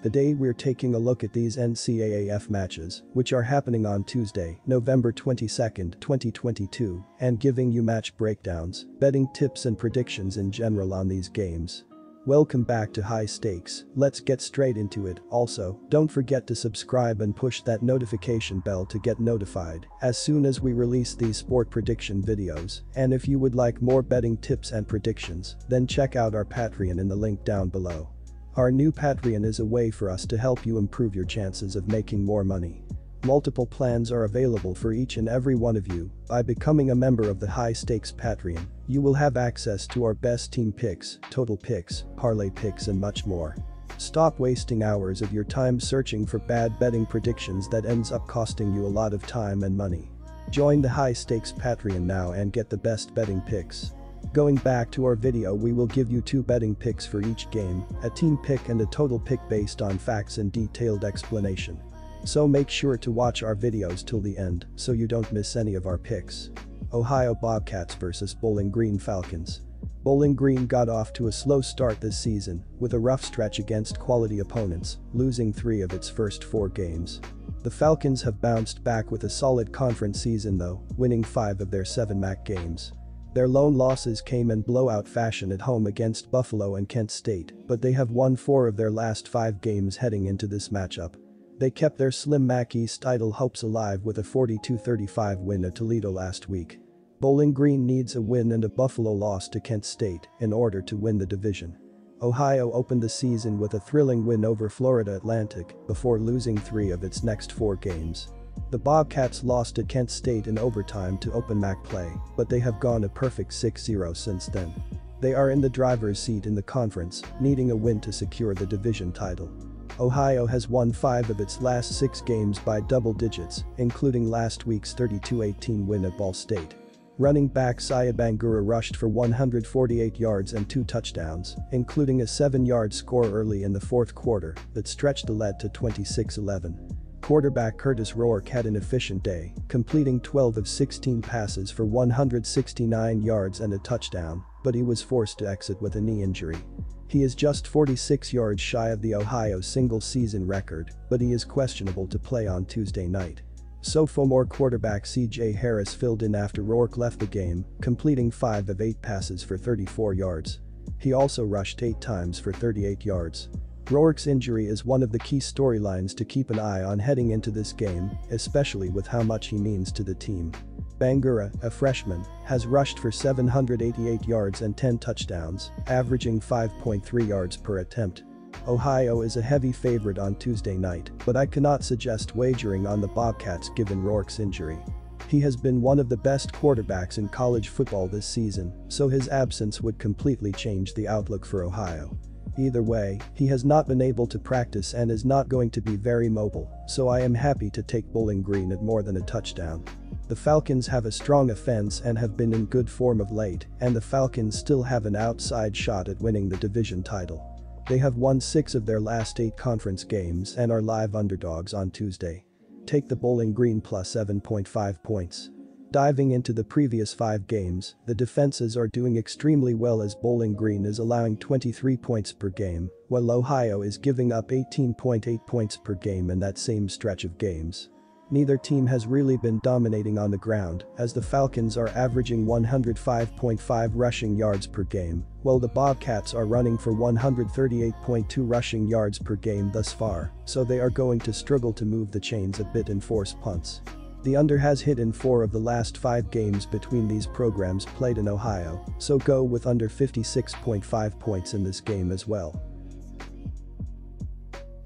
Today we're taking a look at these NCAAF matches, which are happening on Tuesday, November 22nd, 2022, and giving you match breakdowns, betting tips and predictions in general on these games. Welcome back to High Stakes, let's get straight into it. Also, don't forget to subscribe and push that notification bell to get notified as soon as we release these sport prediction videos, and if you would like more betting tips and predictions, then check out our Patreon in the link down below. Our new Patreon is a way for us to help you improve your chances of making more money. Multiple plans are available for each and every one of you. By becoming a member of the High Stakes Patreon, you will have access to our best team picks, total picks, parlay picks and much more. Stop wasting hours of your time searching for bad betting predictions that ends up costing you a lot of time and money. Join the High Stakes Patreon now and get the best betting picks. Going back to our video, we will give you 2 betting picks for each game, a team pick and a total pick based on facts and detailed explanation. So make sure to watch our videos till the end so you don't miss any of our picks. Ohio Bobcats vs Bowling Green Falcons. Bowling Green got off to a slow start this season with a rough stretch against quality opponents, losing 3 of its first 4 games. The Falcons have bounced back with a solid conference season though, winning 5 of their 7 MAC games. Their lone losses came in blowout fashion at home against Buffalo and Kent State, but they have won 4 of their last 5 games heading into this matchup. They kept their slim MAC East title hopes alive with a 42-35 win at Toledo last week. Bowling Green needs a win and a Buffalo loss to Kent State in order to win the division. Ohio opened the season with a thrilling win over Florida Atlantic before losing 3 of its next 4 games. The Bobcats lost to Kent State in overtime to open MAC play, but they have gone a perfect 6-0 since then. They are in the driver's seat in the conference, needing a win to secure the division title. Ohio has won 5 of its last 6 games by double digits, including last week's 32-18 win at Ball State. Running back Siya Bangura rushed for 148 yards and 2 touchdowns, including a 7-yard score early in the 4th quarter that stretched the lead to 26-11. Quarterback Curtis Rourke had an efficient day, completing 12 of 16 passes for 169 yards and a touchdown, but he was forced to exit with a knee injury. He is just 46 yards shy of the Ohio single-season record, but he is questionable to play on Tuesday night. Sophomore quarterback C.J. Harris filled in after Rourke left the game, completing 5 of 8 passes for 34 yards. He also rushed 8 times for 38 yards. Rourke's injury is one of the key storylines to keep an eye on heading into this game, especially with how much he means to the team. Bangura, a freshman, has rushed for 788 yards and 10 touchdowns, averaging 5.3 yards per attempt. Ohio is a heavy favorite on Tuesday night, but I cannot suggest wagering on the Bobcats given Rourke's injury. He has been one of the best quarterbacks in college football this season, so his absence would completely change the outlook for Ohio. Either way, he has not been able to practice and is not going to be very mobile, so I am happy to take Bowling Green at more than a touchdown. The Falcons have a strong offense and have been in good form of late, and the Falcons still have an outside shot at winning the division title. They have won 6 of their last 8 conference games and are live underdogs on Tuesday. Take the Bowling Green plus 7.5 points. Diving into the previous 5 games, the defenses are doing extremely well as Bowling Green is allowing 23 points per game, while Ohio is giving up 18.8 points per game in that same stretch of games. Neither team has really been dominating on the ground, as the Falcons are averaging 105.5 rushing yards per game, while the Bobcats are running for 138.2 rushing yards per game thus far, so they are going to struggle to move the chains a bit and force punts. The under has hit in 4 of the last 5 games between these programs played in Ohio, so go with under 56.5 points in this game as well.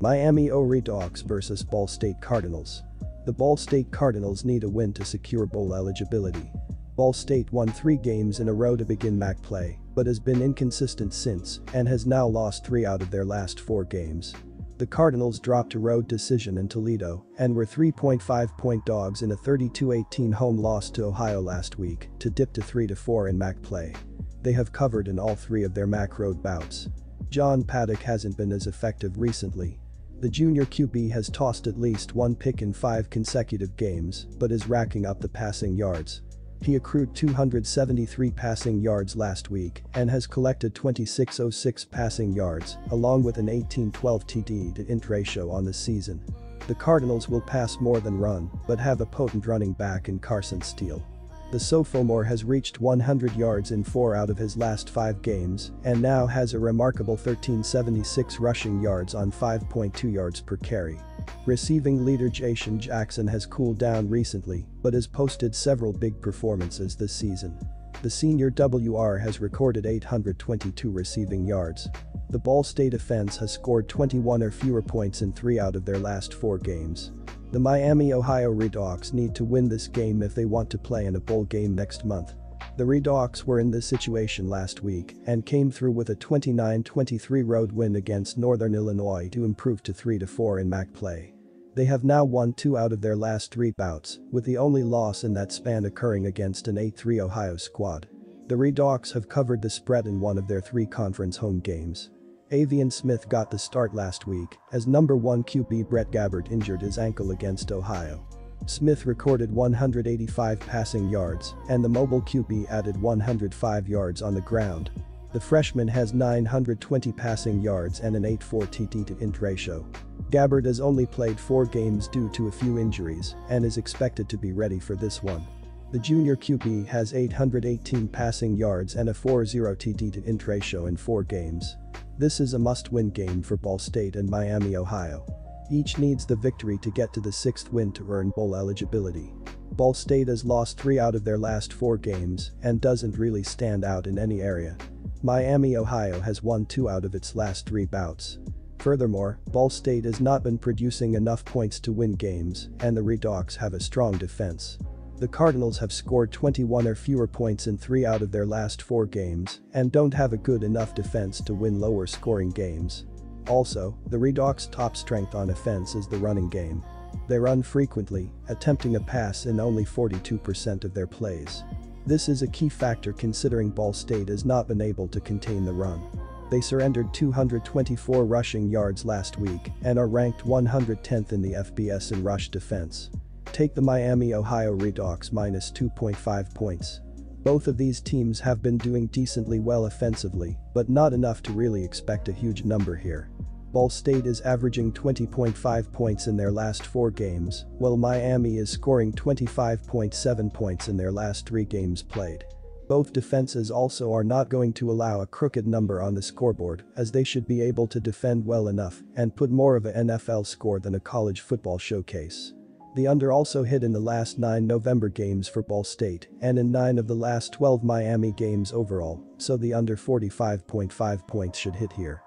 Miami RedHawks vs Ball State Cardinals. The Ball State Cardinals need a win to secure bowl eligibility. Ball State won 3 games in a row to begin MAC play, but has been inconsistent since and has now lost 3 out of their last 4 games. The Cardinals dropped a road decision in Toledo and were 3.5-point dogs in a 32-18 home loss to Ohio last week to dip to 3-4 in MAC play. They have covered in all 3 of their MAC road bouts. John Paddock hasn't been as effective recently. The junior QB has tossed at least 1 pick in 5 consecutive games but is racking up the passing yards. He accrued 273 passing yards last week and has collected 2606 passing yards, along with an 1812 TD to int ratio on the season. The Cardinals will pass more than run, but have a potent running back in Carson Steele. The sophomore has reached 100 yards in 4 out of his last 5 games and now has a remarkable 1376 rushing yards on 5.2 yards per carry. Receiving leader Jason Jackson has cooled down recently but has posted several big performances this season. The senior WR has recorded 822 receiving yards. The Ball State offense has scored 21 or fewer points in 3 out of their last 4 games. The Miami, Ohio RedHawks need to win this game if they want to play in a bowl game next month. The RedHawks were in this situation last week and came through with a 29-23 road win against Northern Illinois to improve to 3-4 in MAC play. They have now won 2 out of their last 3 bouts, with the only loss in that span occurring against an 8-3 Ohio squad. The RedHawks have covered the spread in 1 of their 3 conference home games. Avian Smith got the start last week as number 1 QB Brett Gabbert injured his ankle against Ohio. Smith recorded 185 passing yards and the mobile QB added 105 yards on the ground. The freshman has 920 passing yards and an 8.4 TD to int ratio. Gabbert has only played 4 games due to a few injuries and is expected to be ready for this one. The junior QB has 818 passing yards and a 4.0 TD to int ratio in 4 games. This is a must-win game for Ball State and Miami, Ohio. Each needs the victory to get to the 6th win to earn bowl eligibility. Ball State has lost 3 out of their last 4 games and doesn't really stand out in any area. Miami, Ohio has won 2 out of its last 3 bouts. Furthermore, Ball State has not been producing enough points to win games and the RedHawks have a strong defense. The Cardinals have scored 21 or fewer points in 3 out of their last 4 games and don't have a good enough defense to win lower scoring games. Also, the RedHawks' top strength on offense is the running game. They run frequently, attempting a pass in only 42% of their plays. This is a key factor considering Ball State has not been able to contain the run. They surrendered 224 rushing yards last week and are ranked 110th in the FBS in rush defense. Take the Miami, Ohio RedHawks minus 2.5 points. Both of these teams have been doing decently well offensively, but not enough to really expect a huge number here. Ball State is averaging 20.5 points in their last 4 games, while Miami is scoring 25.7 points in their last 3 games played. Both defenses also are not going to allow a crooked number on the scoreboard, as they should be able to defend well enough and put more of an NFL score than a college football showcase. The under also hit in the last 9 November games for Ball State and in 9 of the last 12 Miami games overall, so the under 45.5 points should hit here.